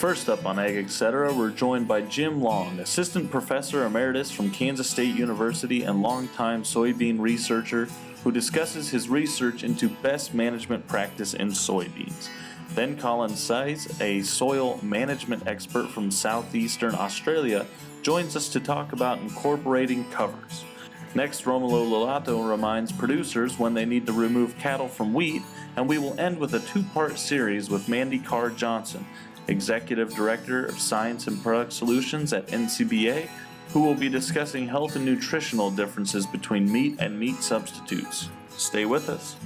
First up on Ag Etc., we're joined by Jim Long, Assistant Professor Emeritus from Kansas State University and longtime soybean researcher, who discusses his research into best management practice in soybeans. Then Colin Seis, a soil management expert from southeastern Australia, joins us to talk about incorporating covers. Next, Romulo Lollato reminds producers when they need to remove cattle from wheat, and we will end with a two-part series with Mandy Carr Johnson, Executive Director of Science and Product Solutions at NCBA, who will be discussing health and nutritional differences between meat and meat substitutes. Stay with us.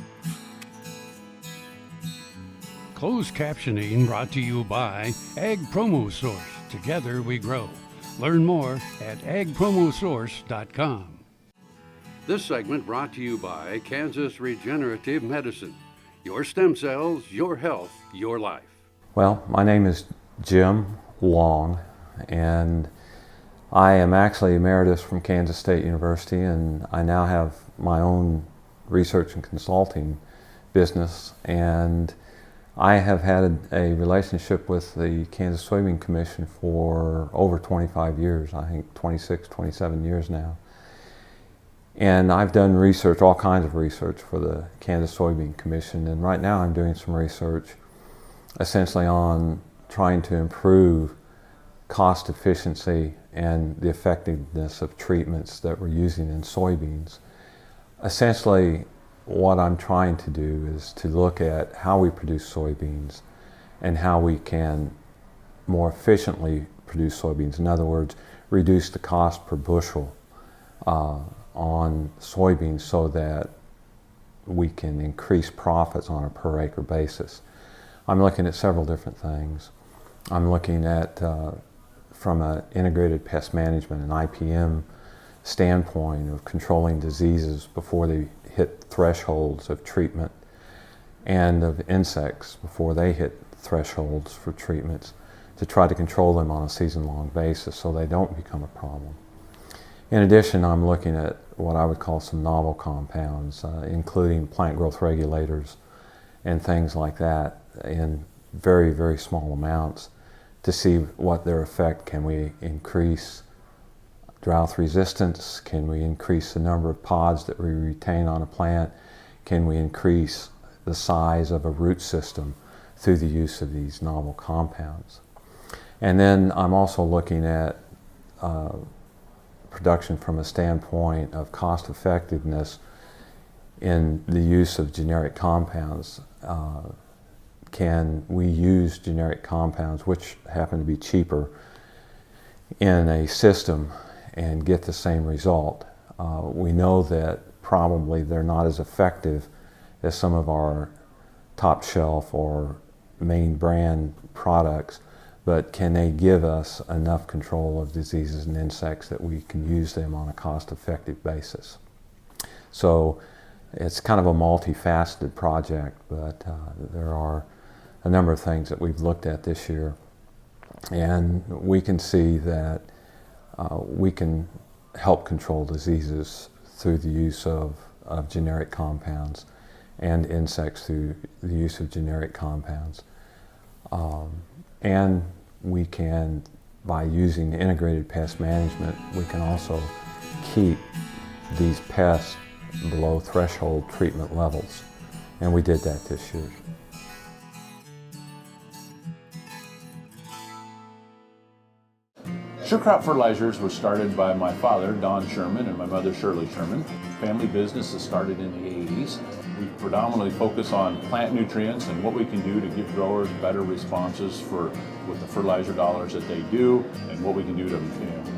Closed captioning brought to you by Ag Promo Source. Together we grow. Learn more at agpromosource.com. This segment brought to you by Kansas Regenerative Medicine. Your stem cells, your health, your life. Well, my name is Jim Long, and I am actually emeritus from Kansas State University, and I now have my own research and consulting business, and I have had a relationship with the Kansas Soybean Commission for over 25 years, I think 26, 27 years now. And I've done research, all kinds of research for the Kansas Soybean Commission, and right now I'm doing some research essentially on trying to improve cost efficiency and the effectiveness of treatments that we're using in soybeans. Essentially, what I'm trying to do is to look at how we produce soybeans and how we can more efficiently produce soybeans. In other words, reduce the cost per bushel on soybeans so that we can increase profits on a per acre basis. I'm looking at several different things. I'm looking at from an integrated pest management and IPM standpoint of controlling diseases before they hit thresholds of treatment, and of insects before they hit thresholds for treatments, to try to control them on a season-long basis so they don't become a problem. In addition, I'm looking at what I would call some novel compounds, including plant growth regulators and things like that in very, very small amounts, to see what their effect. Can we increase drought resistance? Can we increase the number of pods that we retain on a plant? Can we increase the size of a root system through the use of these novel compounds? And then I'm also looking at production from a standpoint of cost effectiveness in the use of generic compounds. Can we use generic compounds, which happen to be cheaper, in a system and get the same result? We know that probably they're not as effective as some of our top shelf or main brand products, but can they give us enough control of diseases and insects that we can use them on a cost-effective basis? So it's kind of a multifaceted project, but there are a number of things that we've looked at this year, and we can see that we can help control diseases through the use of generic compounds, and insects through the use of generic compounds. And we can, by using integrated pest management, we can also keep these pests below threshold treatment levels. And we did that this year. Sure Crop Fertilizers was started by my father, Don Sherman, and my mother, Shirley Sherman. Family business that started in the 80s. We predominantly focus on plant nutrients and what we can do to give growers better responses with the fertilizer dollars that they do, and what we can do to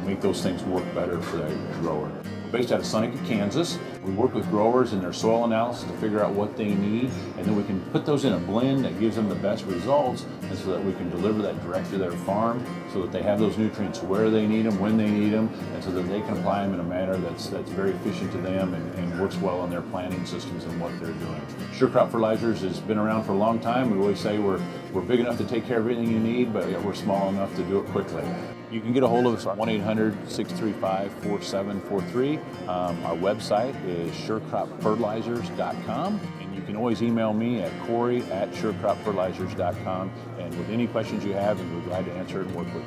make those things work better for the grower. We're based out of Seneca, Kansas. We work with growers in their soil analysis to figure out what they need, and then we can put those in a blend that gives them the best results, and so that we can deliver that direct to their farm so that they have those nutrients where they need them, when they need them, and so that they can apply them in a manner that's very efficient to them and works well in their planting systems and what they're doing. Sure Crop Fertilizers has been around for a long time. We always say we're big enough to take care of everything you need, but we're small enough to do it quickly. You can get a hold of us at 1-800-635-4743. Our website is surecropfertilizers.com. And you can always email me at corey@surecropfertilizers.com. And with any questions you have, we're glad to answer it and work with you.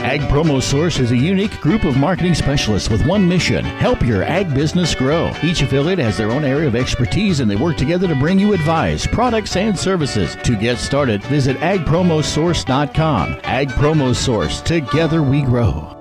Ag Promo Source is a unique group of marketing specialists with one mission: help your ag business grow. Each affiliate has their own area of expertise, and they work together to bring you advice, products, and services. To get started, visit agpromosource.com. Ag Promo Source. Together we grow.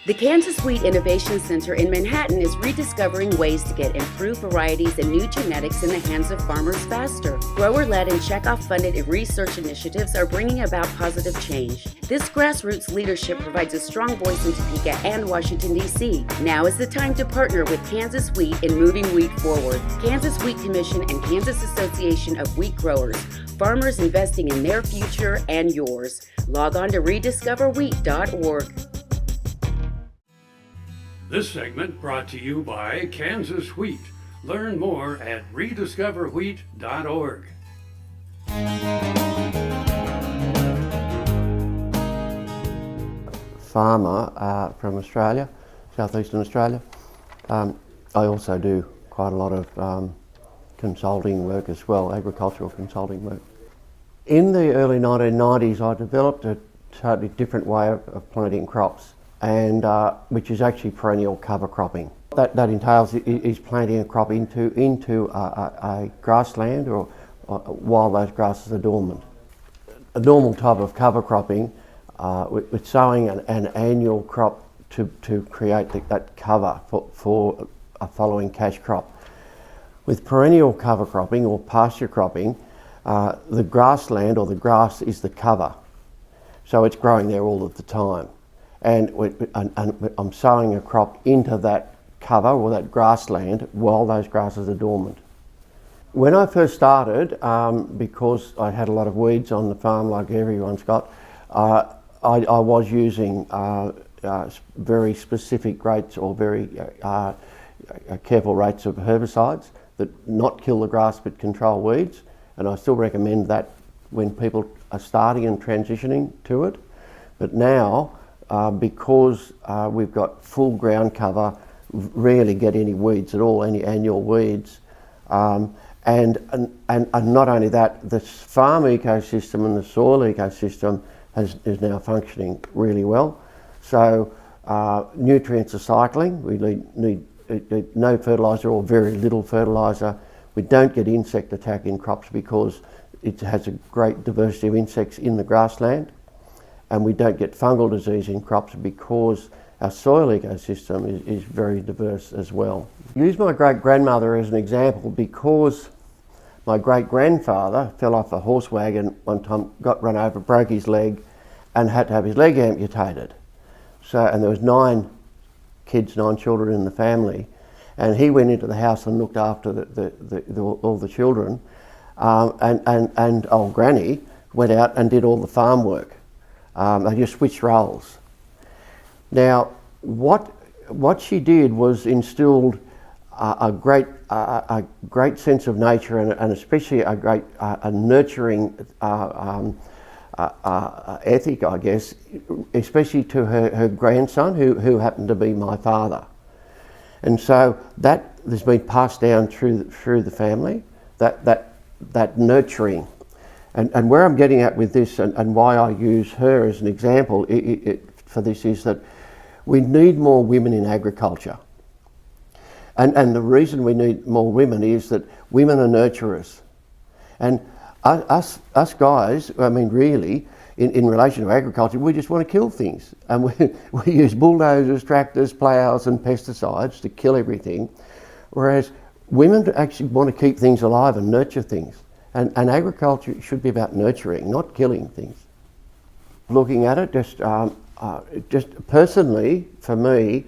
The Kansas Wheat Innovation Center in Manhattan is rediscovering ways to get improved varieties and new genetics in the hands of farmers faster. Grower-led and checkoff-funded research initiatives are bringing about positive change. This grassroots leadership provides a strong voice in Topeka and Washington, D.C. Now is the time to partner with Kansas Wheat in moving wheat forward. Kansas Wheat Commission and Kansas Association of Wheat Growers. Farmers investing in their future and yours. Log on to rediscoverwheat.org. This segment brought to you by Kansas Wheat. Learn more at rediscoverwheat.org. Farmer from Australia, southeastern Australia. I also do quite a lot of consulting work as well, agricultural consulting work. In the early 1990s, I developed a totally different way of planting crops, and which is actually perennial cover cropping. That entails is planting a crop into a grassland or while those grasses are dormant. A normal type of cover cropping, with sowing an annual crop to create that cover for a following cash crop. With perennial cover cropping or pasture cropping, the grassland or the grass is the cover, so it's growing there all of the time. And I'm sowing a crop into that cover or that grassland while those grasses are dormant. When I first started, because I had a lot of weeds on the farm like everyone's got, I was using very specific rates or very careful rates of herbicides that not kill the grass but control weeds, and I still recommend that when people are starting and transitioning to it. But now, because we've got full ground cover, rarely get any weeds at all, any annual weeds. And not only that, the farm ecosystem and the soil ecosystem is now functioning really well. So nutrients are cycling. We need no fertiliser or very little fertiliser. We don't get insect attack in crops because it has a great diversity of insects in the grassland. And we don't get fungal disease in crops because our soil ecosystem is very diverse as well. I use my great-grandmother as an example because my great-grandfather fell off a horse wagon one time, got run over, broke his leg, and had to have his leg amputated. And there was 9 children in the family, and he went into the house and looked after all the children, and old Granny went out and did all the farm work. They just switched roles. Now, what she did was instilled a great sense of nature and especially a great nurturing ethic, I guess, especially to her grandson, who happened to be my father. And so that has been passed down through the family, that nurturing. And where I'm getting at with this and why I use her as an example for this is that we need more women in agriculture. And the reason we need more women is that women are nurturers. And us guys, I mean really, in relation to agriculture, we just want to kill things. And we use bulldozers, tractors, ploughs and pesticides to kill everything. Whereas women actually want to keep things alive and nurture things. And agriculture should be about nurturing, not killing things. Looking at it, just personally, for me,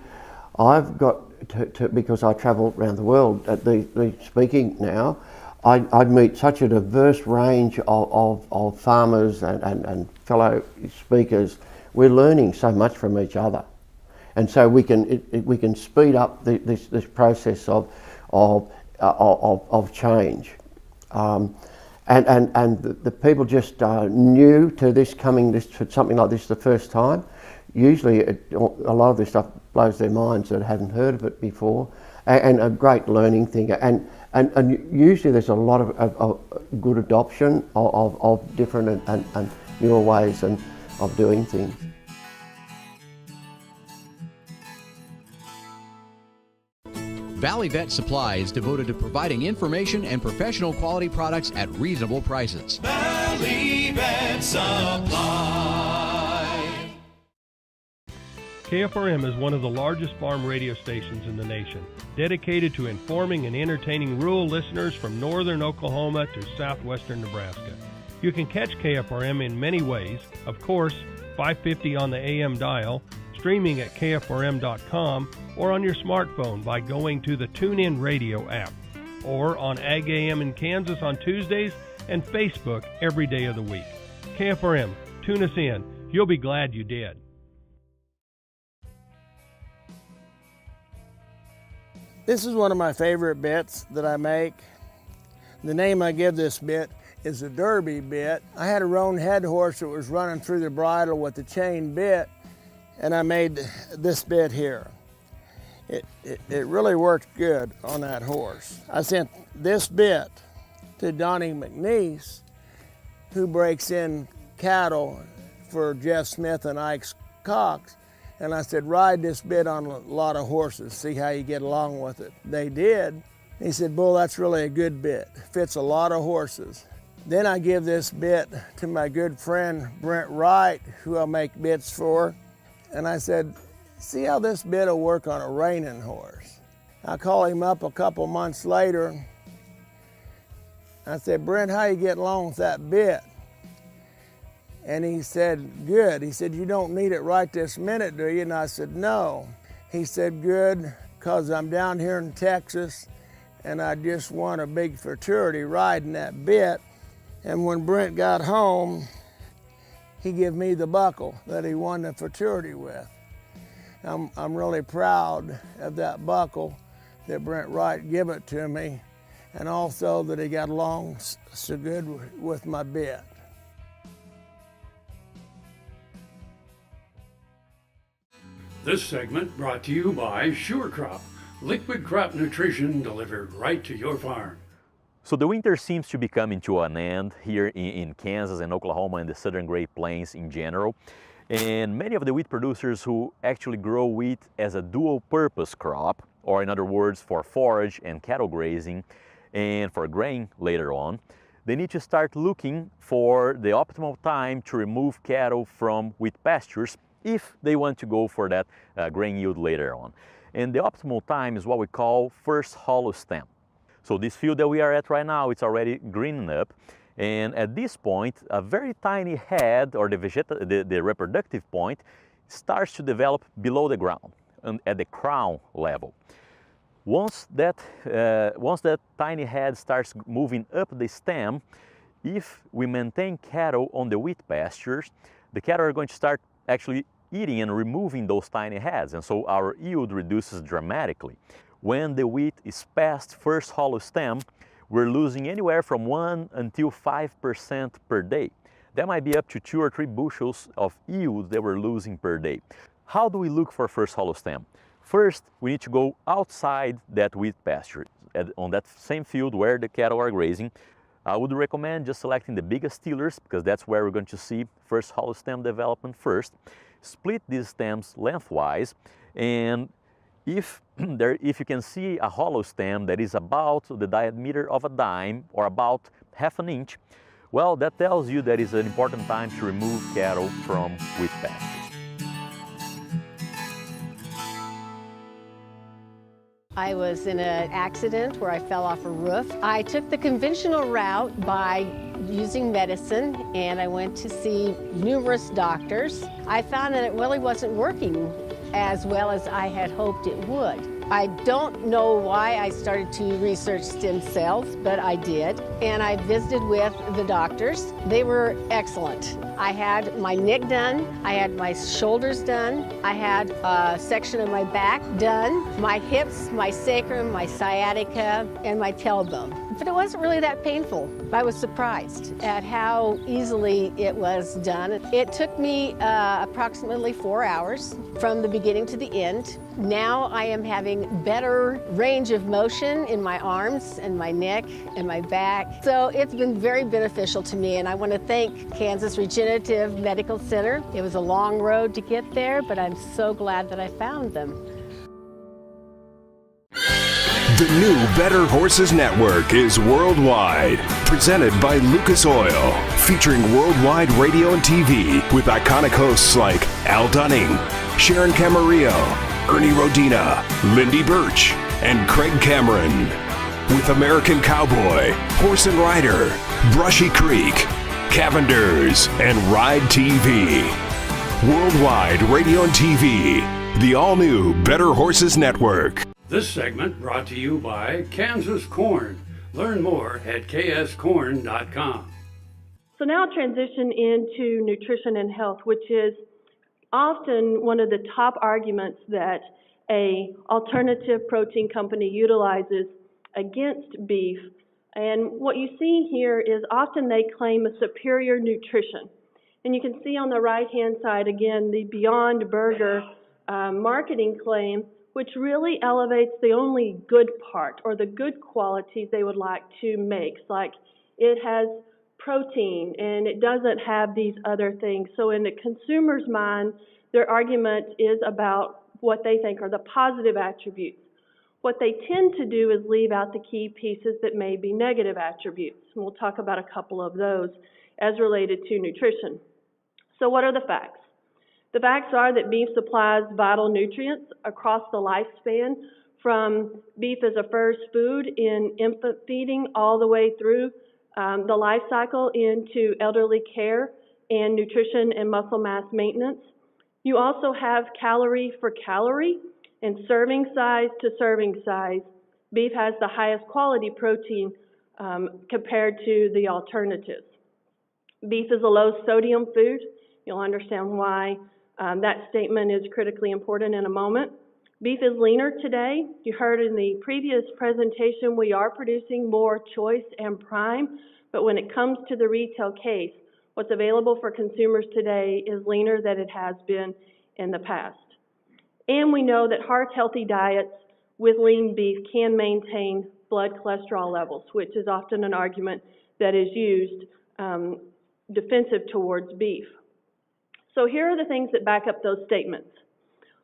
I've got to because I travel around the world at the speaking now, I'd meet such a diverse range of farmers and fellow speakers. We're learning so much from each other, and so we can speed up this process of change. And the people just new to this, coming to something like this the first time, usually a lot of this stuff blows their minds that haven't heard of it before, and a great learning thing. And usually there's a lot of good adoption of different and newer ways of doing things. Valley Vet Supply is devoted to providing information and professional quality products at reasonable prices. Valley Vet Supply. KFRM is one of the largest farm radio stations in the nation, dedicated to informing and entertaining rural listeners from northern Oklahoma to southwestern Nebraska. You can catch KFRM in many ways, of course, 550 on the AM dial, streaming at kfrm.com, or on your smartphone by going to the TuneIn Radio app, or on Ag AM in Kansas on Tuesdays and Facebook every day of the week. KFRM, tune us in. You'll be glad you did. This is one of my favorite bits that I make. The name I give this bit is a Derby bit. I had a roan head horse that was running through the bridle with the chain bit, and I made this bit here. It really worked good on that horse. I sent this bit to Donnie McNeese, who breaks in cattle for Jeff Smith and Ike Cox, and I said, ride this bit on a lot of horses, see how you get along with it. They did. He said, Bull, that's really a good bit. Fits a lot of horses. Then I give this bit to my good friend Brent Wright, who I make bits for, and I said, see how this bit will work on a reining horse. I call him up a couple months later. I said, Brent, how you get along with that bit? And he said, good. He said, you don't need it right this minute, do you? And I said, no. He said, good, because I'm down here in Texas and I just won a big futurity riding that bit. And when Brent got home, he gave me the buckle that he won the futurity with. I'm really proud of that buckle that Brent Wright gave it to me, and also that he got along so good with my bit. This segment brought to you by Sure Crop, liquid crop nutrition delivered right to your farm. So the winter seems to be coming to an end here in Kansas and Oklahoma and the southern Great Plains in general. And many of the wheat producers who actually grow wheat as a dual-purpose crop, or in other words, for forage and cattle grazing and for grain later on, they need to start looking for the optimal time to remove cattle from wheat pastures if they want to go for that grain yield later on. And the optimal time is what we call first hollow stem. So this field that we are at right now, it's already greening up. And at this point, a very tiny head, or the reproductive point, starts to develop below the ground, at the crown level. Once that tiny head starts moving up the stem, if we maintain cattle on the wheat pastures, the cattle are going to start actually eating and removing those tiny heads, and so our yield reduces dramatically. When the wheat is past first hollow stem, we're losing anywhere from 1 until 5% per day. That might be up to 2 or 3 bushels of yield that we're losing per day. How do we look for first hollow stem? First, we need to go outside that wheat pasture, on that same field where the cattle are grazing. I would recommend just selecting the biggest tillers, because that's where we're going to see first hollow stem development first. Split these stems lengthwise, and if you can see a hollow stem that is about the diameter of a dime or about half an inch, well, that tells you that it's an important time to remove cattle from wheat pastures. I was in an accident where I fell off a roof. I took the conventional route by using medicine, and I went to see numerous doctors. I found that it really wasn't working as well as I had hoped it would. I don't know why I started to research stem cells, but I did. And I visited with the doctors. They were excellent. I had my neck done, I had my shoulders done, I had a section of my back done, my hips, my sacrum, my sciatica, and my tailbone. but it wasn't really that painful. I was surprised at how easily it was done. It took me approximately 4 hours from the beginning to the end. Now I am having better range of motion in my arms and my neck and my back. So it's been very beneficial to me, and I want to thank Kansas Regenerative Medical Center. It was a long road to get there, but I'm so glad that I found them. The new Better Horses Network is worldwide, presented by Lucas Oil, featuring worldwide radio and TV with iconic hosts like Al Dunning, Sharon Camarillo, Ernie Rodina, Lindy Birch, and Craig Cameron. With American Cowboy, Horse and Rider, Brushy Creek, Cavenders, and Ride TV. Worldwide radio and TV, the all-new Better Horses Network. This segment brought to you by Kansas Corn. Learn more at kscorn.com. So now I'll transition into nutrition and health, which is often one of the top arguments that a alternative protein company utilizes against beef. And what you see here is often they claim a superior nutrition. And you can see on the right-hand side, again, the Beyond Burger marketing claim, which really elevates the only good part or the good qualities they would like to make. Like it has protein and it doesn't have these other things. So in the consumer's mind, their argument is about what they think are the positive attributes. What they tend to do is leave out the key pieces that may be negative attributes. And we'll talk about a couple of those as related to nutrition. So what are the facts? The facts are that beef supplies vital nutrients across the lifespan, from beef as a first food in infant feeding all the way through the life cycle into elderly care and nutrition and muscle mass maintenance. You also have calorie for calorie and serving size to serving size. Beef has the highest quality protein compared to the alternatives. Beef is a low sodium food. You'll understand why that statement is critically important in a moment. Beef is leaner today. You heard in the previous presentation, we are producing more choice and prime, but when it comes to the retail case, what's available for consumers today is leaner than it has been in the past. And we know that heart-healthy diets with lean beef can maintain blood cholesterol levels, which is often an argument that is used defensive towards beef. So here are the things that back up those statements.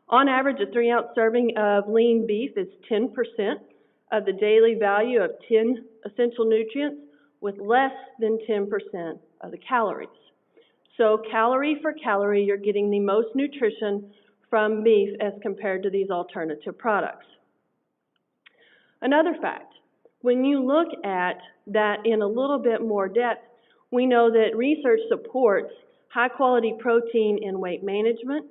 On average, a 3-ounce serving of lean beef is 10% of the daily value of 10 essential nutrients with less than 10% of the calories. So calorie for calorie, you're getting the most nutrition from beef as compared to these alternative products. Another fact, when you look at that in a little bit more depth, we know that research supports high-quality protein in weight management,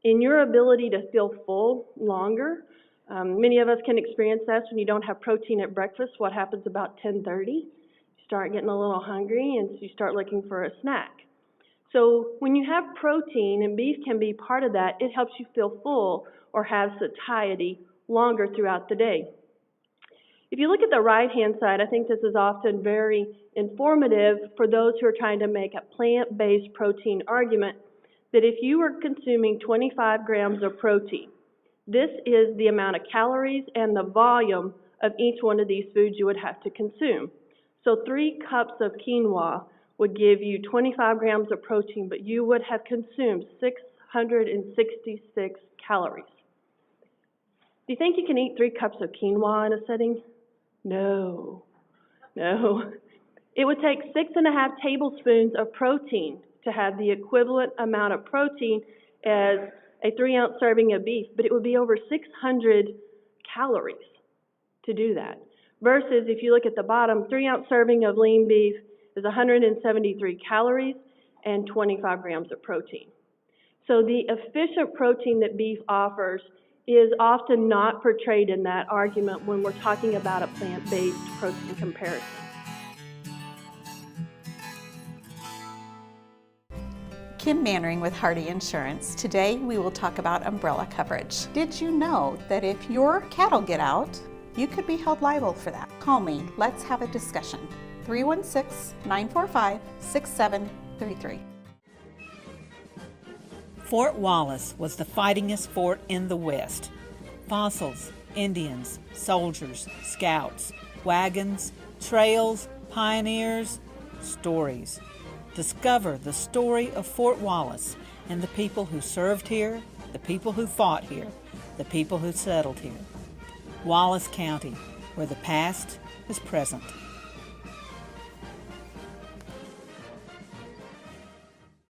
in your ability to feel full longer. Many of us can experience that when you don't have protein at breakfast. What happens about 10:30? You start getting a little hungry and you start looking for a snack. So when you have protein, and beef can be part of that, it helps you feel full or have satiety longer throughout the day. If you look at the right-hand side, I think this is often very informative for those who are trying to make a plant-based protein argument, that if you are consuming 25 grams of protein, this is the amount of calories and the volume of each one of these foods you would have to consume. So 3 cups of quinoa would give you 25 grams of protein, but you would have consumed 666 calories. Do you think you can eat 3 cups of quinoa in a sitting? No. It would take 6.5 tablespoons of protein to have the equivalent amount of protein as a 3-ounce serving of beef, but it would be over 600 calories to do that. Versus if you look at the bottom, 3-ounce serving of lean beef is 173 calories and 25 grams of protein. So the efficient protein that beef offers is often not portrayed in that argument when we're talking about a plant-based protein comparison. Kim Mannering with Hardy Insurance. Today we will talk about umbrella coverage. Did you know that if your cattle get out you could be held liable for that. Call me. Let's have a discussion. 316-945-6733. Fort Wallace was the fightingest fort in the West. Fossils, Indians, soldiers, scouts, wagons, trails, pioneers, stories. Discover the story of Fort Wallace and the people who served here, the people who fought here, the people who settled here. Wallace County, where the past is present.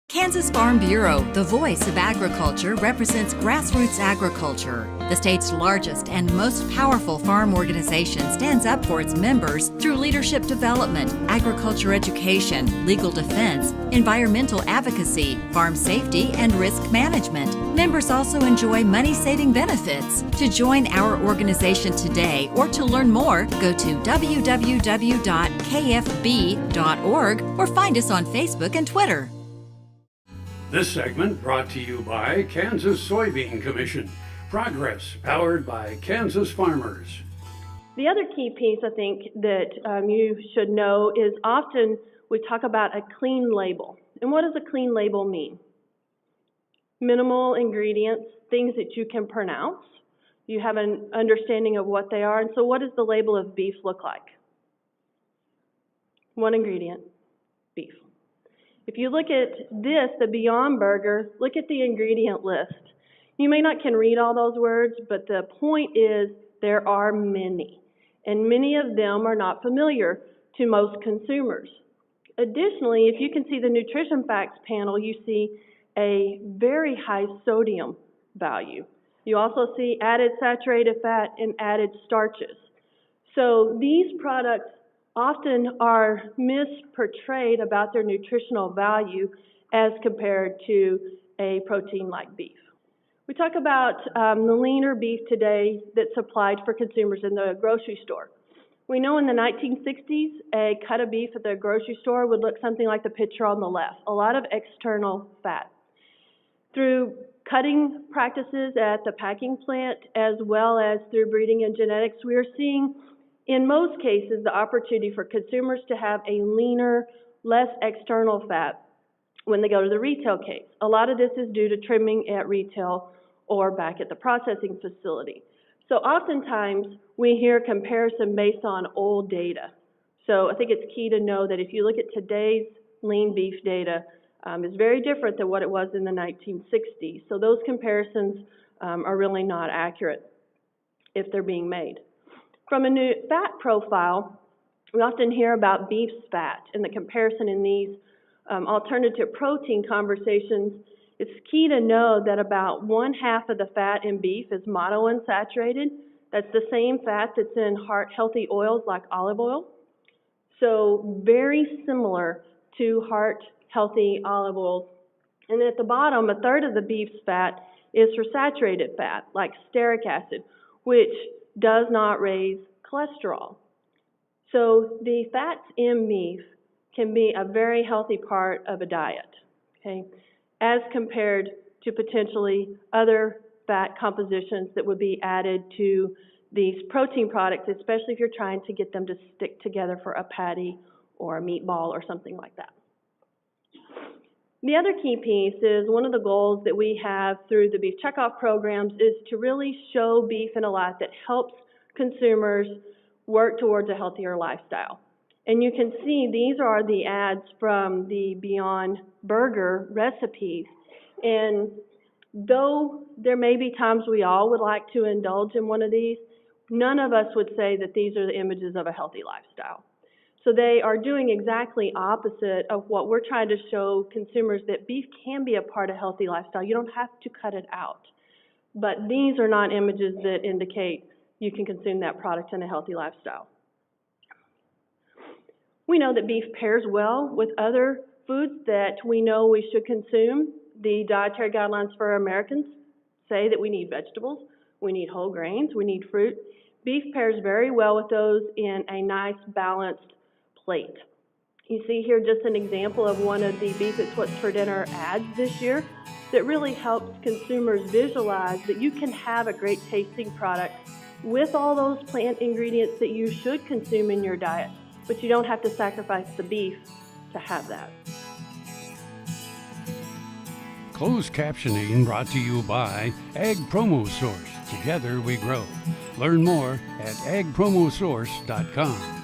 Kansas Farm Bureau, the voice of agriculture, represents grassroots agriculture. The state's largest and most powerful farm organization stands up for its members through leadership development, agriculture education, legal defense, environmental advocacy, farm safety, and risk management. Members also enjoy money-saving benefits. To join our organization today or to learn more, go to www.kfb.org or find us on Facebook and Twitter. This segment brought to you by Kansas Soybean Commission. Progress powered by Kansas farmers. The other key piece I think that you should know is often we talk about a clean label. And what does a clean label mean? Minimal ingredients, things that you can pronounce. You have an understanding of what they are. And so what does the label of beef look like? One ingredient, beef. If you look at this, the Beyond Burger, look at the ingredient list. You may not can read all those words, but the point is there are many, and many of them are not familiar to most consumers. Additionally, if you can see the nutrition facts panel, you see a very high sodium value. You also see added saturated fat and added starches. So these products often are misportrayed about their nutritional value as compared to a protein like beef. We talk about the leaner beef today that's supplied for consumers in the grocery store. We know in the 1960s, a cut of beef at the grocery store would look something like the picture on the left, a lot of external fat. Through cutting practices at the packing plant, as well as through breeding and genetics, we are seeing in most cases, the opportunity for consumers to have a leaner, less external fat when they go to the retail case. A lot of this is due to trimming at retail or back at the processing facility. So oftentimes, we hear comparison based on old data. So I think it's key to know that if you look at today's lean beef data, it's very different than what it was in the 1960s. So those comparisons are really not accurate if they're being made. From a new fat profile, we often hear about beef's fat and the comparison in these alternative protein conversations. It's key to know that about 1/2 of the fat in beef is monounsaturated. That's the same fat that's in heart-healthy oils like olive oil. So very similar to heart-healthy olive oils. And at the bottom, 1/3 of the beef's fat is for saturated fat, like stearic acid, which does not raise cholesterol. So the fats in beef can be a very healthy part of a diet, okay, as compared to potentially other fat compositions that would be added to these protein products, especially if you're trying to get them to stick together for a patty or a meatball or something like that. The other key piece is one of the goals that we have through the beef checkoff programs is to really show beef in a light that helps consumers work towards a healthier lifestyle. And you can see these are the ads from the Beyond Burger recipes. And though there may be times we all would like to indulge in one of these, none of us would say that these are the images of a healthy lifestyle. So they are doing exactly opposite of what we're trying to show consumers, that beef can be a part of a healthy lifestyle. You don't have to cut it out. But these are not images that indicate you can consume that product in a healthy lifestyle. We know that beef pairs well with other foods that we know we should consume. The dietary guidelines for Americans say that we need vegetables, we need whole grains, we need fruit. Beef pairs very well with those in a nice balanced plate. You see here just an example of one of the Beef It's What's for Dinner ads this year that really helps consumers visualize that you can have a great tasting product with all those plant ingredients that you should consume in your diet, but you don't have to sacrifice the beef to have that. Closed captioning brought to you by Ag Promo Source. Together we grow. Learn more at agpromosource.com.